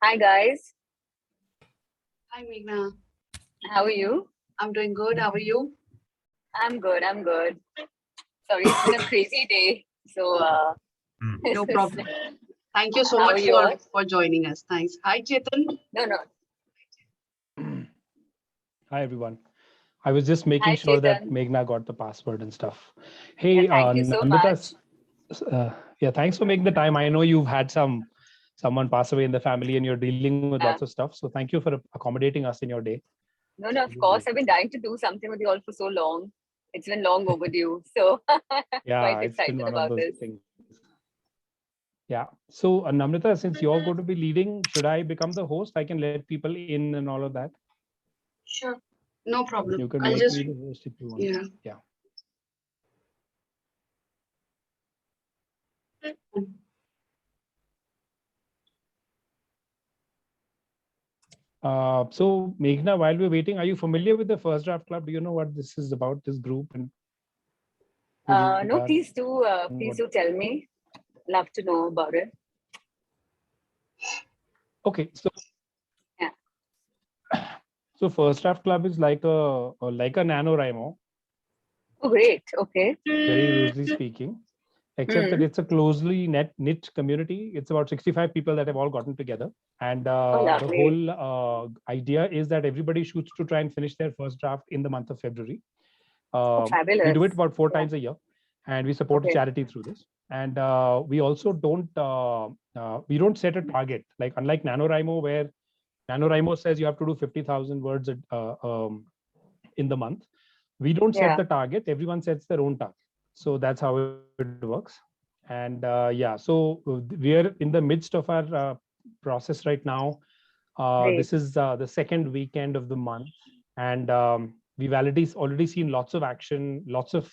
Hi guys, Hi, Meghna. how are you? I'm doing good. How are you? I'm good, I'm good. Sorry, it's been a crazy day. So, No problem. Thank you so How much are yours? for joining us. Thanks. Hi, Chetan. no. Hi, everyone. I was just making Hi, sure that Chetan. Meghna got the password and stuff. Hey, Yeah, thank you so Namrata, yeah, thanks for making the time. I know you've had someone pass away in the family and you're dealing with lots of stuff. So thank you for accommodating us in your day. No, of course. I've been dying to do something with you all for so long. It's been long overdue. So, Yeah, quite it's been excited one of about those this. things. Yeah. So, Namrata, since you're going to be leading, should I become the host? I can let people in and all of that. Sure. No problem. You can I'll make just, me the host if you want. yeah. Yeah. So Meghna, while we're waiting, are you familiar with the First Draft Club? Do you know what this is about, this group? And No, please do tell me. Love to know about it. Okay, so Yeah. So First Draft Club is like a NaNoWriMo. Oh, great. Okay. Very loosely speaking, except that it's a closely knit community. It's about 65 people that have all gotten together. And the whole idea is that everybody shoots to try and finish their first draft in the month of February. Fabulous. We do it about 4 times a year, and we support charity through this. And we also don't set a target, like unlike NaNoWriMo, where NaNoWriMo says you have to do 50,000 words in the month. We don't set the target. Everyone sets their own target. So that's how it works. And so we are in the midst of our process right now. This is the second weekend of the month, and we've already seen lots of action, lots of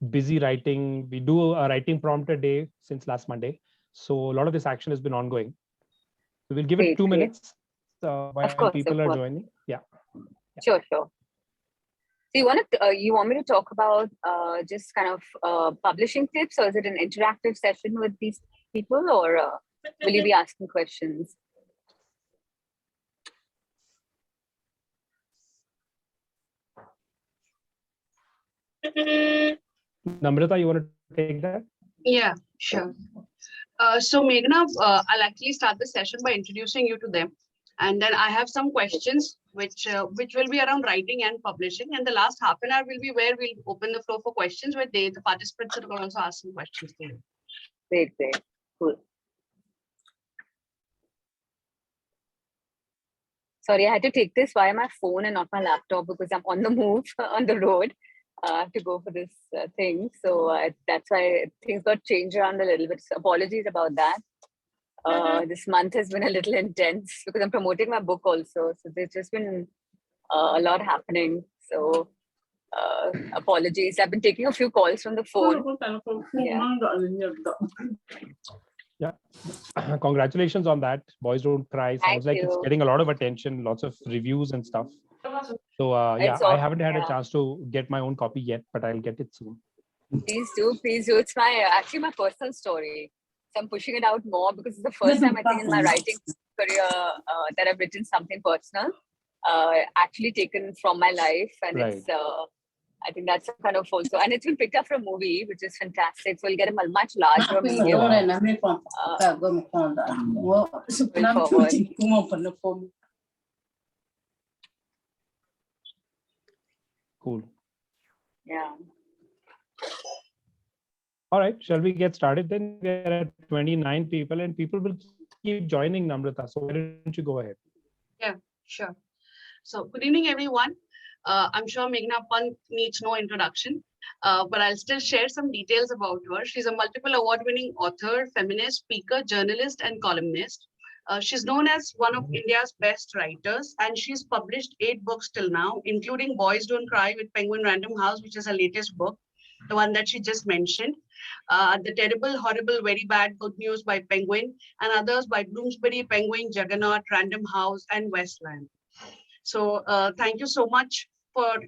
busy writing. We do a writing prompt a day since last Monday. So a lot of this action has been ongoing. We will give it Great, 2 great. minutes while people are joining. Yeah. Sure. So you want me to talk about just kind of publishing tips, or is it an interactive session with these people, or will you be asking questions? Namrata, you want to take that? Yeah, sure. So Meghna, I'll actually start the session by introducing you to them. And then I have some questions which will be around writing and publishing. And the last half an hour will be where we'll open the floor for questions where the participants will also ask some questions to you. Great, cool. Sorry, I had to take this via my phone and not my laptop because I'm on the move on the road. I have to go for this thing. So that's why things got changed around a little bit. So apologies about that. This month has been a little intense because I'm promoting my book also. So there's just been a lot happening. So apologies. I've been taking a few calls from the phone. Yeah. Congratulations on that. Boys Don't Cry. Sounds like it's getting a lot of attention, lots of reviews and stuff. So yeah, I haven't had a chance to get my own copy yet, but I'll get it soon. Please do. It's actually my personal story. So I'm pushing it out more because it's the first time I think in my writing career that I've written something personal, actually taken from my life, and Right. it's. I think that's kind of also, and it's been picked up for a movie, which is fantastic. So we'll get a much larger medium. Cool. Yeah. All right, shall we get started then? We're at 29 people and people will keep joining, Namrata. So why don't you go ahead? Yeah, sure. So good evening, everyone. I'm sure Meghna Pant needs no introduction, but I'll still share some details about her. She's a multiple award-winning author, feminist, speaker, journalist, and columnist. She's known as one of India's best writers, and she's published 8 books till now, including Boys Don't Cry with Penguin Random House, which is her latest book, the one that she just mentioned, The Terrible, Horrible, Very Bad, Good News by Penguin, and others by Bloomsbury, Penguin, Juggernaut, Random House, and Westland. So thank you so much for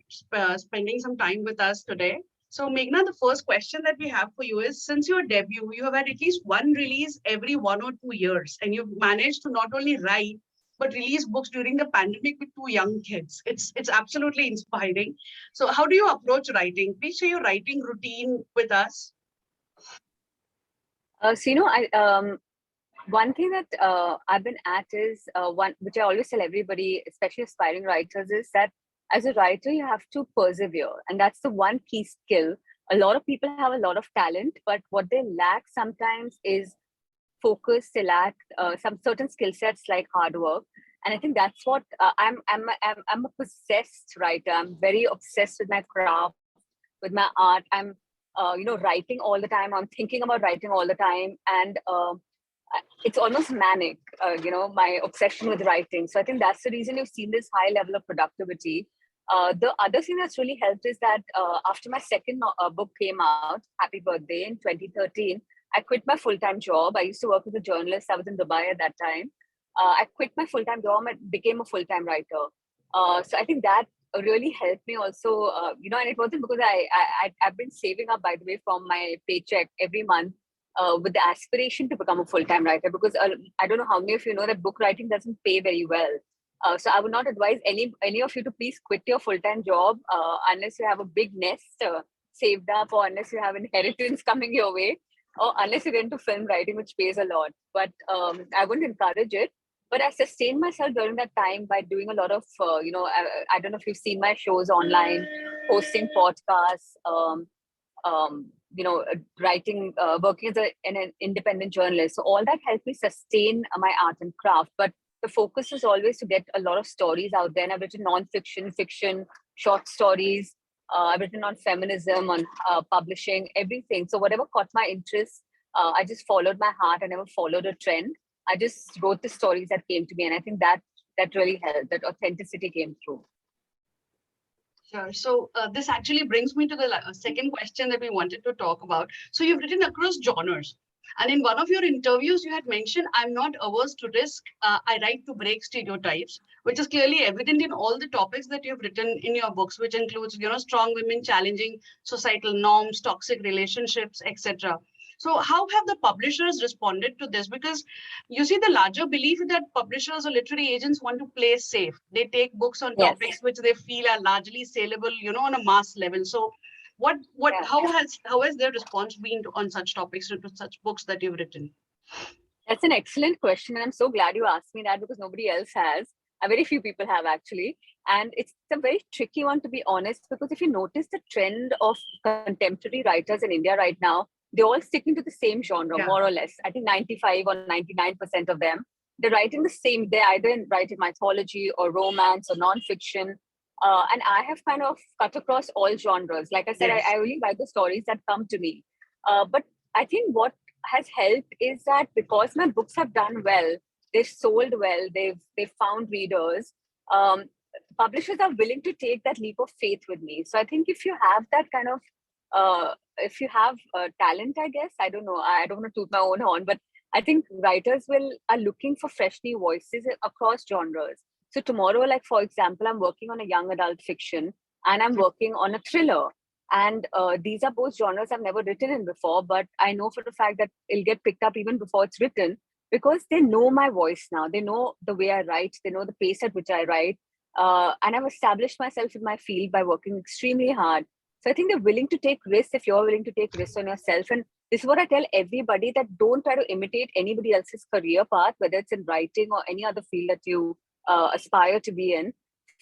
spending some time with us today. So Meghna, the first question that we have for you is, since your debut, you have had at least one release every 1 or 2 years, and you've managed to not only write, but release books during the pandemic with 2 young kids. It's absolutely inspiring. So how do you approach writing? Please share your writing routine with us. So, one thing that I've been at is one, which I always tell everybody, especially aspiring writers, is that as a writer, you have to persevere. And that's the one key skill. A lot of people have a lot of talent, but what they lack sometimes is focus. They lack some certain skill sets like hard work. And I think that's what I'm a possessed writer. I'm very obsessed with my craft, with my art. I'm, writing all the time. I'm thinking about writing all the time. And it's almost manic, my obsession with writing. So I think that's the reason you've seen this high level of productivity. The other thing that's really helped is that after my second book came out, Happy Birthday, in 2013, I quit my full-time job. I used to work as a journalist. I was in Dubai at that time. I quit my full-time job and became a full-time writer. So I think that really helped me also, and it wasn't because I've been saving up, by the way, from my paycheck every month with the aspiration to become a full-time writer, because I don't know how many of you know that book writing doesn't pay very well. So I would not advise any of you to please quit your full-time job unless you have a big nest saved up, or unless you have inheritance coming your way, or unless you get into film writing, which pays a lot. But I wouldn't encourage it. But I sustained myself during that time by doing a lot of, I don't know if you've seen my shows online, hosting podcasts, writing, working as an independent journalist. So all that helped me sustain my art and craft. But the focus is always to get a lot of stories out there. And I've written non-fiction, fiction, short stories. I've written on feminism, on publishing, everything. So whatever caught my interest, I just followed my heart. I never followed a trend. I just wrote the stories that came to me. And I think that really helped, that authenticity came through. Sure. So this actually brings me to the second question that we wanted to talk about. So you've written across genres. And in one of your interviews, you had mentioned, I'm not averse to risk. I write to break stereotypes, which is clearly evident in all the topics that you've written in your books, which includes, strong women challenging societal norms, toxic relationships, etc. So how have the publishers responded to this? Because you see, the larger belief is that publishers or literary agents want to play safe. They take books on Yes. topics which they feel are largely saleable, on a mass level. So Yeah. how has their response been on such topics, to such books that you've written? That's an excellent question. And I'm so glad you asked me that because nobody else has. Very few people have actually. And it's a very tricky one, to be honest, because if you notice the trend of contemporary writers in India right now, they're all sticking to the same genre, Yeah. more or less. I think 95 or 99% of them, they're writing the same. They're either writing mythology or romance or nonfiction. And I have kind of cut across all genres. Like I said, Yes. I only write the stories that come to me. But I think what has helped is that because my books have done well, they've sold well, they've found readers. Publishers are willing to take that leap of faith with me. So I think if you have that kind of, if you have talent, I guess, I don't know, I don't want to toot my own horn, but I think writers are looking for fresh new voices across genres. So tomorrow, like for example, I'm working on a young adult fiction and I'm working on a thriller. And these are both genres I've never written in before, but I know for the fact that it'll get picked up even before it's written because they know my voice now. They know the way I write. They know the pace at which I write. And I've established myself in my field by working extremely hard. So I think they're willing to take risks if you're willing to take risks on yourself. And this is what I tell everybody, that don't try to imitate anybody else's career path, whether it's in writing or any other field that you aspire to be in.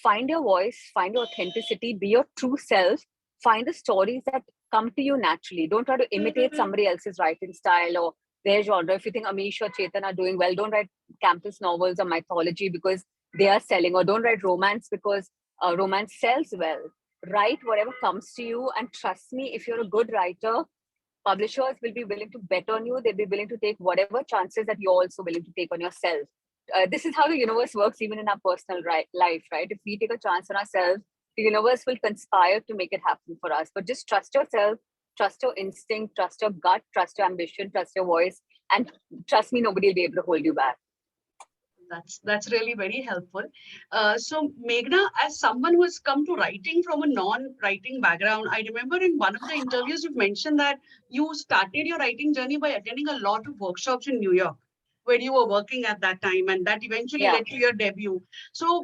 Find your voice, find your authenticity, be your true self, find the stories that come to you naturally. Don't try to imitate somebody else's writing style or their genre. If you think Amish or Chetan are doing well, don't write campus novels or mythology because they are selling, or don't write romance because romance sells well. Write whatever comes to you, and trust me, if you're a good writer, publishers will be willing to bet on you. They'll be willing to take whatever chances that you're also willing to take on yourself. This is how the universe works, even in our personal life, right? If we take a chance on ourselves, the universe will conspire to make it happen for us. But just trust yourself, trust your instinct, trust your gut, trust your ambition, trust your voice, and trust me, nobody will be able to hold you back. That's really very helpful. So Meghna, as someone who has come to writing from a non-writing background, I remember in one of the interviews you've mentioned that you started your writing journey by attending a lot of workshops in New York, where you were working at that time, and that eventually led to your debut. So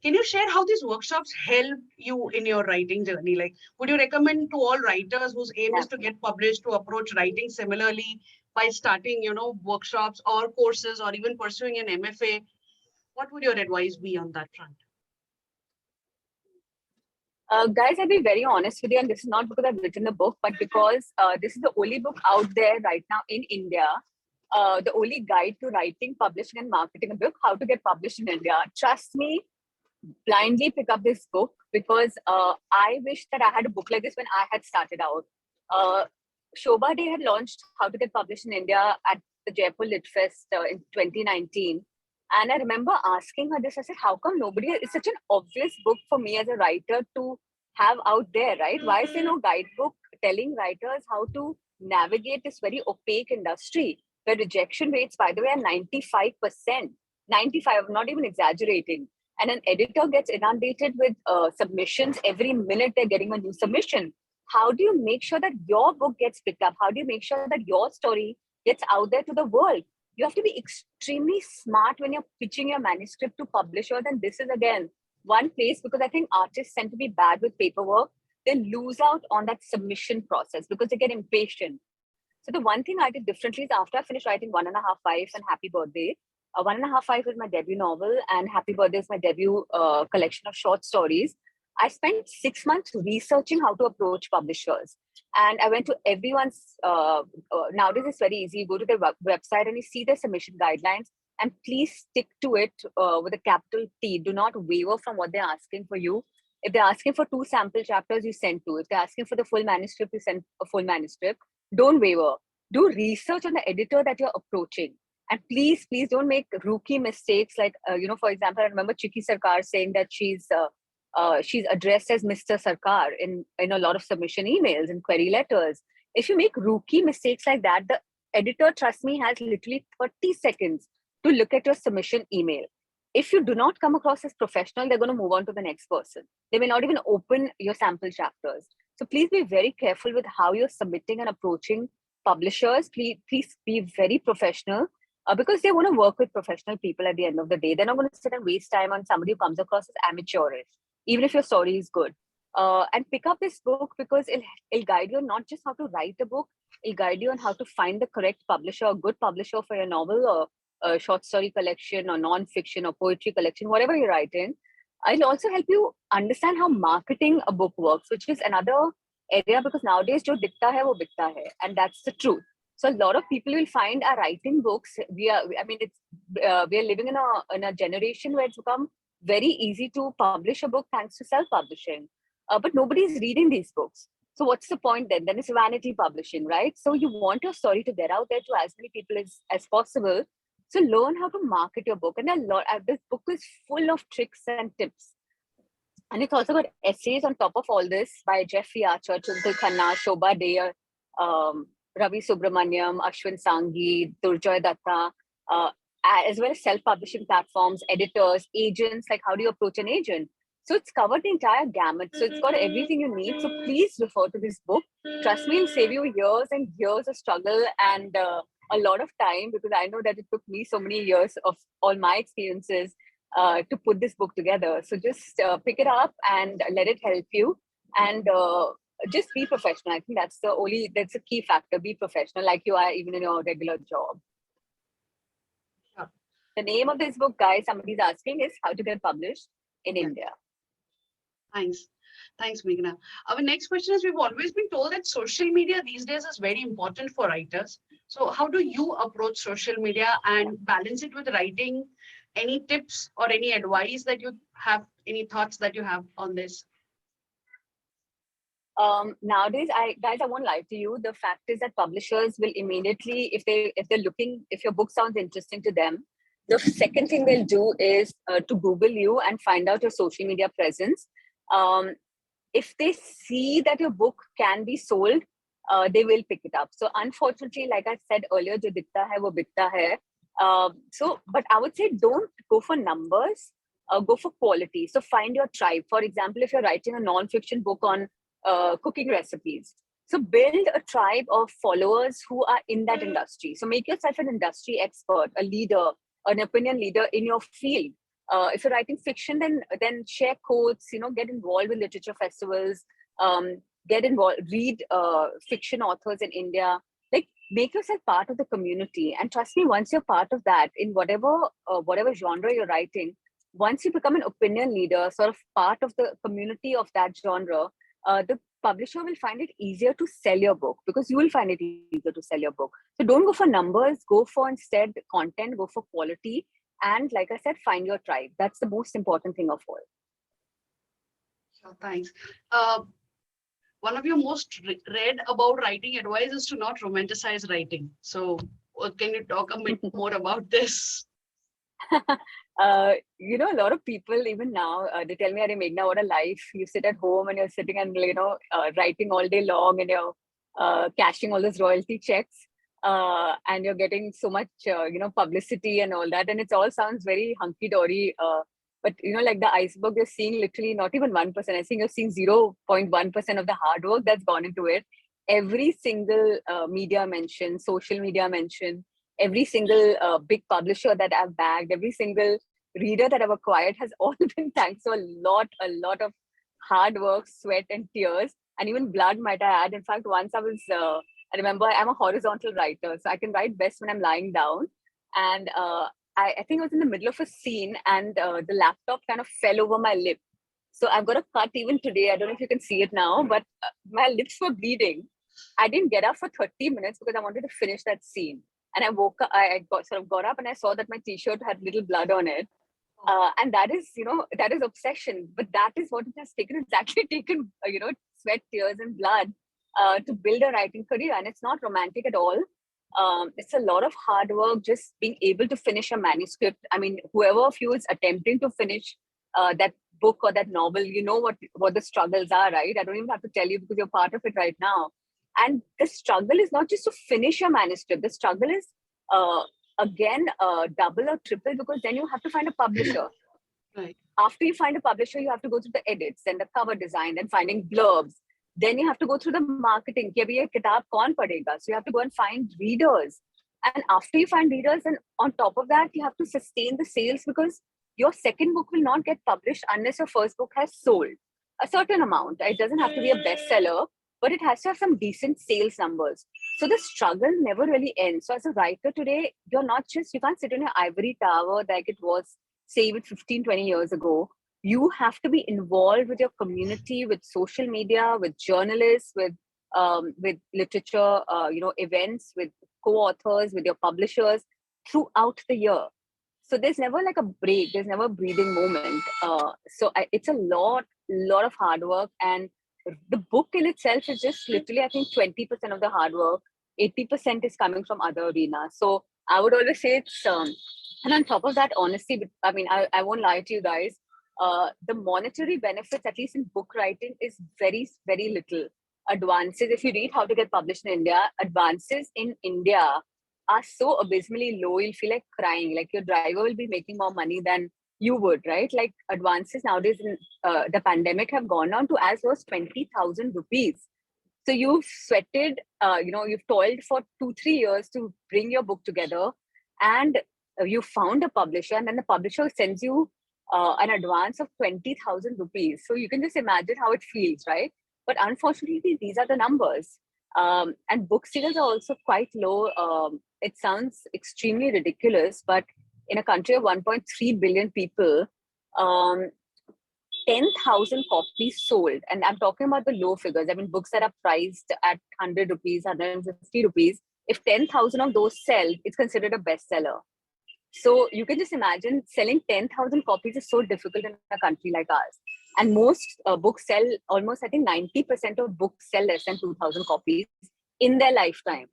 can you share how these workshops helped you in your writing journey? Like, would you recommend to all writers whose aim is to get published to approach writing similarly by starting, workshops or courses or even pursuing an MFA? What would your advice be on that front? Guys, I'll be very honest with you, and this is not because I've written the book, but because this is the only book out there right now in India, the only guide to writing, publishing, and marketing a book, how to get published in India. Trust me, blindly pick up this book because I wish that I had a book like this when I had started out. Shobha Day had launched How to Get Published in India at the Jaipur Lit Fest in 2019. And I remember asking her this. I said, how come nobody, it's such an obvious book for me as a writer to have out there, right? Why is there no guidebook telling writers how to navigate this very opaque industry where rejection rates, by the way, are 95%. 95, I'm not even exaggerating. And an editor gets inundated with submissions. Every minute they're getting a new submission. How do you make sure that your book gets picked up? How do you make sure that your story gets out there to the world? You have to be extremely smart when you're pitching your manuscript to publishers. And this is, again, one place, because I think artists tend to be bad with paperwork. They lose out on that submission process because they get impatient. So the one thing I did differently is after I finished writing 1.5 Wives and Happy Birthday, 1.5 Wives was my debut novel and Happy Birthday is my debut collection of short stories. I spent 6 months researching how to approach publishers. And I went to everyone's, nowadays it's very easy. You go to their website and you see their submission guidelines, and please stick to it with a capital T. Do not waver from what they're asking for you. If they're asking for 2 sample chapters, you send 2. If they're asking for the full manuscript, you send a full manuscript. Don't waver. Do research on the editor that you're approaching. And please, please don't make rookie mistakes. Like, for example, I remember Chiki Sarkar saying that she's She's addressed as Mr. Sarkar in a lot of submission emails and query letters. If you make rookie mistakes like that, the editor, trust me, has literally 30 seconds to look at your submission email. If you do not come across as professional, they're going to move on to the next person. They may not even open your sample chapters. So please be very careful with how you're submitting and approaching publishers. Please be very professional, because they want to work with professional people at the end of the day. They're not going to sit and waste time on somebody who comes across as amateurish, even if your story is good. And pick up this book because it'll guide you on not just how to write a book, it'll guide you on how to find the correct publisher, a good publisher for your novel or a short story collection or non-fiction or poetry collection, whatever you're writing. It'll also help you understand how marketing a book works, which is another area, because nowadays jo dikhta hai wo bikta hai, and that's the truth. So a lot of people will find are writing books. We are living in a generation where it's become very easy to publish a book thanks to self-publishing, but nobody's reading these books. So what's the point then? Then it's vanity publishing, right? So you want your story to get out there to as many people as possible. So learn how to market your book. And this book is full of tricks and tips. And it's also got essays on top of all this by Jeffrey Archer, Twinkle Khanna, Shobha Dare, Ravi Subramaniam, Ashwin Sanghi, Durjoy Datta, as well as self-publishing platforms, editors, agents, like how do you approach an agent? So it's covered the entire gamut. So it's got everything you need. So please refer to this book. Trust me, it'll save you years and years of struggle and a lot of time, because I know that it took me so many years of all my experiences to put this book together. So just pick it up and let it help you, and just be professional. I think that's a key factor. Be professional like you are even in your regular job. Yeah. The name of this book, guys, somebody's asking, is How to Get Published in India. Thanks, Meghna. Our next question is, we've always been told that social media these days is very important for writers. So how do you approach social media and balance it with writing? Any tips or any advice that you have, any thoughts that you have on this? Nowadays, I won't lie to you. The fact is that publishers will immediately, if your book sounds interesting to them, the second thing they'll do is to Google you and find out your social media presence. If they see that your book can be sold, they will pick it up. So unfortunately, like I said earlier, jo dikhta hai wo bikta hai. But I would say don't go for numbers, go for quality. So find your tribe. For example, if you're writing a non-fiction book on cooking recipes, so build a tribe of followers who are in that industry. So make yourself an industry expert, a leader, an opinion leader in your field. If you're writing fiction, then share quotes, get involved with literature festivals, get involved, read fiction authors in India, like make yourself part of the community. And trust me, once you're part of that in whatever genre you're writing, once you become an opinion leader, sort of part of the community of that genre, the publisher will find it easier to sell your book, because you will find it easier to sell your book. So don't go for numbers, go for instead content, go for quality. And like I said, find your tribe. That's the most important thing of all. Sure, thanks. One of your most read about writing advice is to not romanticize writing. So can you talk a bit more about this? A lot of people even now, they tell me, Meghna, what a life. You sit at home and you're sitting and, writing all day long, and you're cashing all those royalty checks. And you're getting so much, publicity and all that. And it all sounds very hunky-dory. But, like the iceberg, you're seeing literally not even 1%. I think you're seeing 0.1% of the hard work that's gone into it. Every single media mention, social media mention, every single big publisher that I've bagged, every single reader that I've acquired has all been thanks to a lot of hard work, sweat and tears, and even blood, might I add. In fact, once I remember I'm a horizontal writer, so I can write best when I'm lying down. And I think I was in the middle of a scene, and the laptop kind of fell over my lip. So I've got a cut even today. I don't know if you can see it now, but my lips were bleeding. I didn't get up for 30 minutes because I wanted to finish that scene. And I woke up, I got up and I saw that my t-shirt had little blood on it. And that is obsession. But that is what it has taken. It's actually taken, sweat, tears and blood to build a writing career. And it's not romantic at all. It's a lot of hard work, just being able to finish a manuscript. I mean, whoever of you is attempting to finish that book or that novel, you know what the struggles are, right? I don't even have to tell you because you're part of it right now. And the struggle is not just to finish your manuscript. The struggle is again double or triple, because then you have to find a publisher. Right. After you find a publisher, you have to go through the edits and the cover design and finding blurbs. Then you have to go through the marketing. कि अभी ये किताब कौन पढ़ेगा? So you have to go and find readers. And after you find readers, and on top of that, you have to sustain the sales, because your second book will not get published unless your first book has sold a certain amount. It doesn't have to be a bestseller, but it has to have some decent sales numbers. So the struggle never really ends. So as a writer today, you can't sit in your ivory tower like it was, say, even 15, 20 years ago. You have to be involved with your community, with social media, with journalists, with literature, events, with co-authors, with your publishers throughout the year. So there's never like a break. There's never a breathing moment. It's a lot of hard work, and the book in itself is just literally, I think, 20% of the hard work. 80% is coming from other arenas. So I would always say it's, and on top of that, honestly, I mean, I won't lie to you guys. The monetary benefits, at least in book writing, is very, very little. Advances, if you read How to Get Published in India, advances in India are so abysmally low, you'll feel like crying. Like your driver will be making more money than you would, right? Like advances nowadays in the pandemic have gone down to as low as 20,000 rupees. So you've sweated, you've toiled for 2-3 years to bring your book together, and you found a publisher, and then the publisher sends you an advance of 20,000 rupees. So you can just imagine how it feels, right? But unfortunately, these are the numbers. And book sales are also quite low. It sounds extremely ridiculous, but in a country of 1.3 billion people, 10,000 copies sold. And I'm talking about the low figures. I mean, books that are priced at 100 rupees, 150 rupees. If 10,000 of those sell, it's considered a bestseller. So you can just imagine selling 10,000 copies is so difficult in a country like ours. And most books sell, almost, I think 90% of books sell less than 2,000 copies in their lifetime.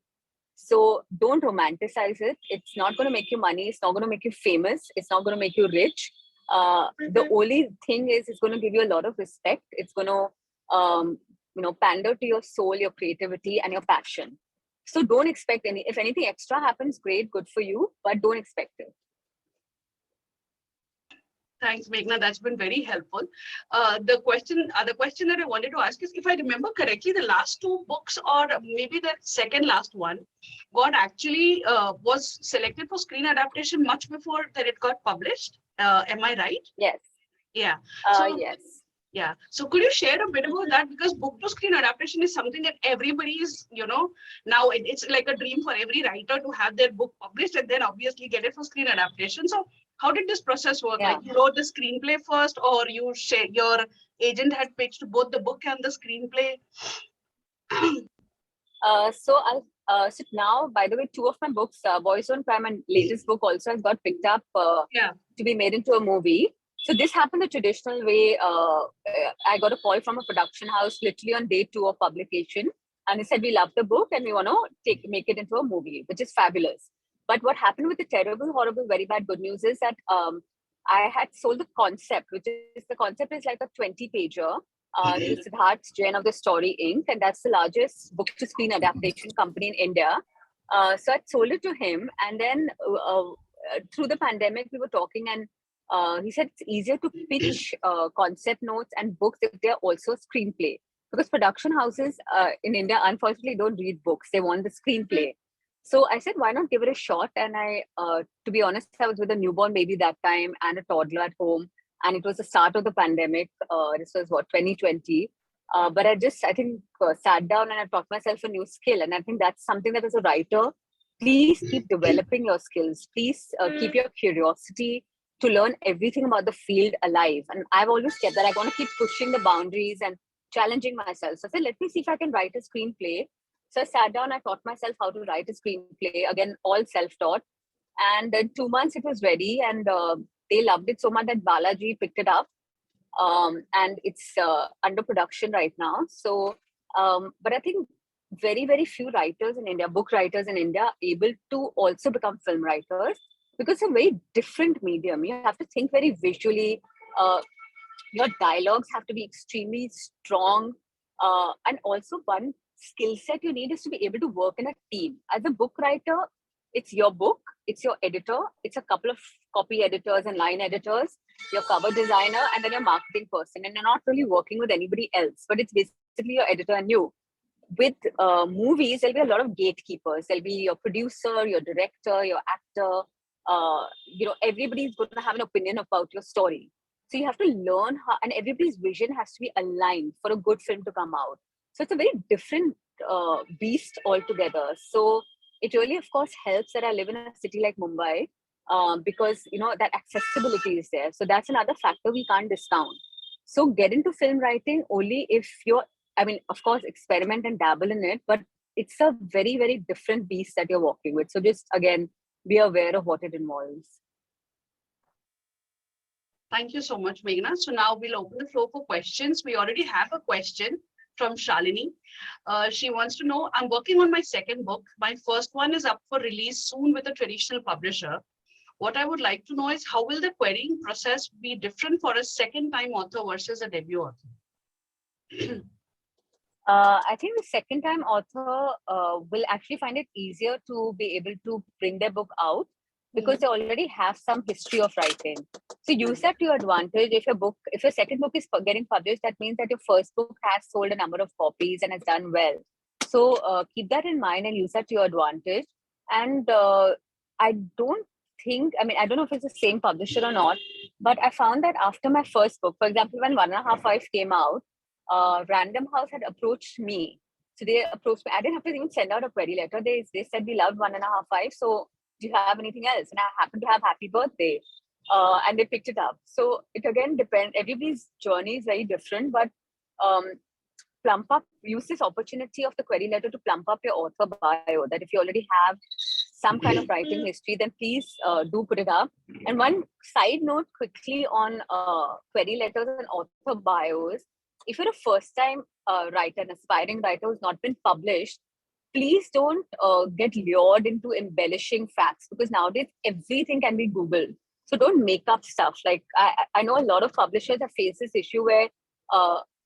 So don't romanticize it. It's not going to make you money. It's not going to make you famous. It's not going to make you rich. The only thing is, it's going to give you a lot of respect. It's going to, pander to your soul, your creativity, and your passion. So don't expect if anything extra happens, great, good for you, but don't expect it. Thanks, Meghna. That's been very helpful. The question that I wanted to ask is, if I remember correctly, the last two books, or maybe the second last one, was selected for screen adaptation much before that it got published. Am I right? Yes. Yeah. Yes. Yeah. So could you share a bit about that? Because book to screen adaptation is something that everybody is, now it's like a dream for every writer to have their book published and then obviously get it for screen adaptation. So how did this process work? Yeah. Like you wrote the screenplay first, or your agent had pitched both the book and the screenplay? So now, by the way, two of my books, Boys on Crime and latest book, also has got picked up to be made into a movie. So this happened the traditional way. I got a call from a production house literally on day 2 of publication, and they said, we love the book and we want to make it into a movie, which is fabulous. But what happened with the terrible, horrible, very bad good news is that I had sold the concept, the concept is like a 20-pager. To Siddharth Jain of the Story Inc., and that's the largest book-to-screen adaptation company in India. So I sold it to him, and then through the pandemic, we were talking, and he said it's easier to pitch concept notes and books if they're also a screenplay, because production houses in India, unfortunately, don't read books. They want the screenplay. So I said, why not give it a shot? And I, to be honest, I was with a newborn baby that time and a toddler at home. And it was the start of the pandemic. This was 2020. But I think, sat down and I taught myself a new skill. And I think that's something that as a writer, please keep developing your skills. Please keep your curiosity to learn everything about the field alive. And I've always kept that. I want to keep pushing the boundaries and challenging myself. So I said, let me see if I can write a screenplay. So I sat down, I taught myself how to write a screenplay. Again, all self-taught. And in 2 months, it was ready. And they loved it so much that Balaji picked it up, and it's under production right now. So, but I think very, very few writers in India, book writers in India, are able to also become film writers, because it's a very different medium. You have to think very visually. Your dialogues have to be extremely strong. And also one skill set you need is to be able to work in a team. As a book writer, it's your book, it's your editor, it's a couple of copy editors and line editors, your cover designer, and then your marketing person. And you're not really working with anybody else, but it's basically your editor and you. With movies, there'll be a lot of gatekeepers. There'll be your producer, your director, your actor. Everybody's going to have an opinion about your story. So you have to learn how, and everybody's vision has to be aligned for a good film to come out. So it's a very different beast altogether. So it really, of course, helps that I live in a city like Mumbai, because that accessibility is there. So that's another factor we can't discount. So get into film writing only if of course, experiment and dabble in it, but it's a very, very different beast that you're walking with. So just, again, be aware of what it involves. Thank you so much, Meghna. So now we'll open the floor for questions. We already have a question from Shalini. She wants to know, I'm working on my second book. My first one is up for release soon with a traditional publisher. What I would like to know is how will the querying process be different for a second-time author versus a debut author? I think the second-time author will actually find it easier to be able to bring their book out because they already have some history of writing. So use that to your advantage. If your second book is getting published, that means that your first book has sold a number of copies and has done well. So keep that in mind and use that to your advantage. And I don't know if it's the same publisher or not, but I found that after my first book, for example, when 1.5 Wives came out, Random House had approached me. So they approached me. I didn't have to even send out a query letter. They said, we loved 1.5 Wives. So do you have anything else? And I happened to have Happy Birthday. And they picked it up. So it again depends. Everybody's journey is very different, but use this opportunity of the query letter to plump up your author bio, that if you already have some kind of writing history, then please do put it up. And one side note quickly on query letters and author bios, if you're a first-time writer, an aspiring writer who's not been published, please don't get lured into embellishing facts, because nowadays everything can be Googled. So don't make up stuff. Like I know a lot of publishers have faced this issue where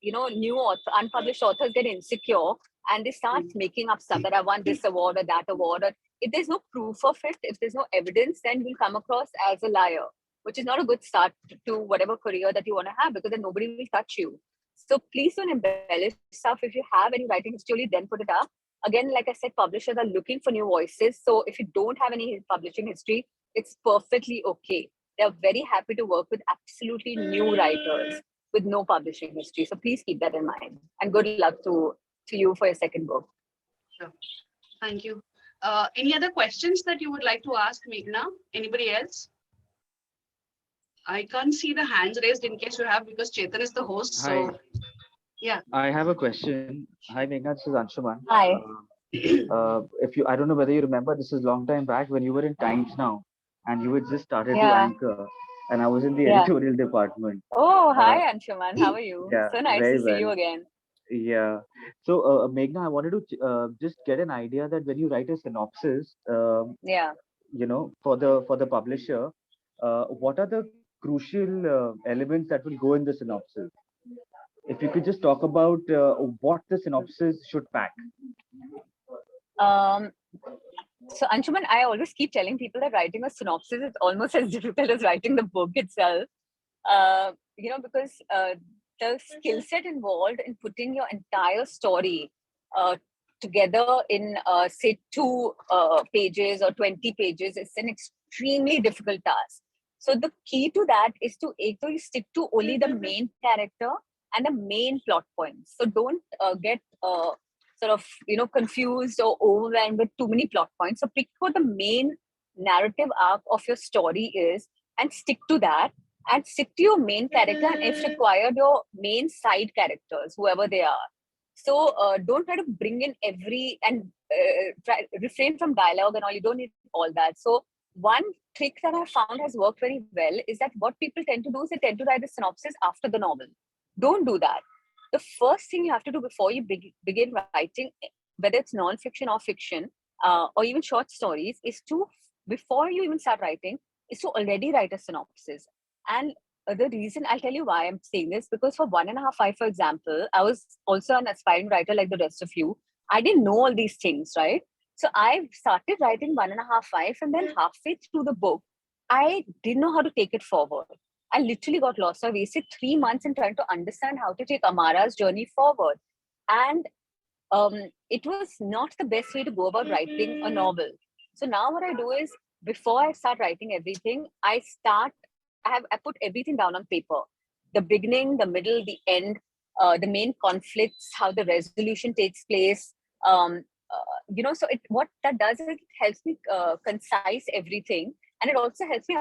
unpublished authors get insecure and they start making up stuff that I won this award or that award. Or if there's no proof of it, if there's no evidence, then you'll come across as a liar, which is not a good start to whatever career that you want to have, because then nobody will touch you. So please don't embellish stuff. If you have any writing history, then put it up. Again, like I said, publishers are looking for new voices. So if you don't have any publishing history, it's perfectly okay. They're very happy to work with absolutely new writers with no publishing history. So please keep that in mind. And good luck to you for your second book. Sure. Thank you. Any other questions that you would like to ask Meghna? Anybody else? I can't see the hands raised in case you have, because Chetan is the host. Hi. So yeah. I have a question. Hi, Meghna. This is Anshuman. Hi. I don't know whether you remember, this is a long time back when you were in Times Now, and you had just started to anchor, and I was in the editorial department. Oh, hi, Anshuman. How are you? Yeah, So nice to see you again. Yeah. So, Meghna, I wanted to just get an idea that when you write a synopsis, for the publisher, what are the crucial elements that will go in the synopsis? If you could just talk about what the synopsis should pack. So Anshuman, I always keep telling people that writing a synopsis is almost as difficult as writing the book itself. Because the skill set involved in putting your entire story together in say 2 pages or 20 pages is an extremely difficult task. So the key to that is to either stick to only the main character and the main plot points. So don't get confused or overwhelmed with too many plot points. So pick what the main narrative arc of your story is and stick to that, and stick to your main character, and if required, your main side characters, whoever they are. So don't try to bring in refrain from dialogue and all. You don't need all that. So one trick that I found has worked very well is that what people tend to do is they tend to write the synopsis after the novel. Don't do that. The first thing you have to do before you begin writing, whether it's non-fiction or fiction, or even short stories, is to, before you even start writing, is to already write a synopsis. And the reason, I'll tell you why I'm saying this, because for 1.5, for example, I was also an aspiring writer like the rest of you. I didn't know all these things, right? So I started writing 1.5, and then halfway through the book, I didn't know how to take it forward. I literally got lost. I wasted 3 months in trying to understand how to take Amara's journey forward. And it was not the best way to go about writing a novel. So now what I do is, before I start writing everything, I put everything down on paper. The beginning, the middle, the end, the main conflicts, how the resolution takes place. So what that does is it helps me concise everything, and it also helps me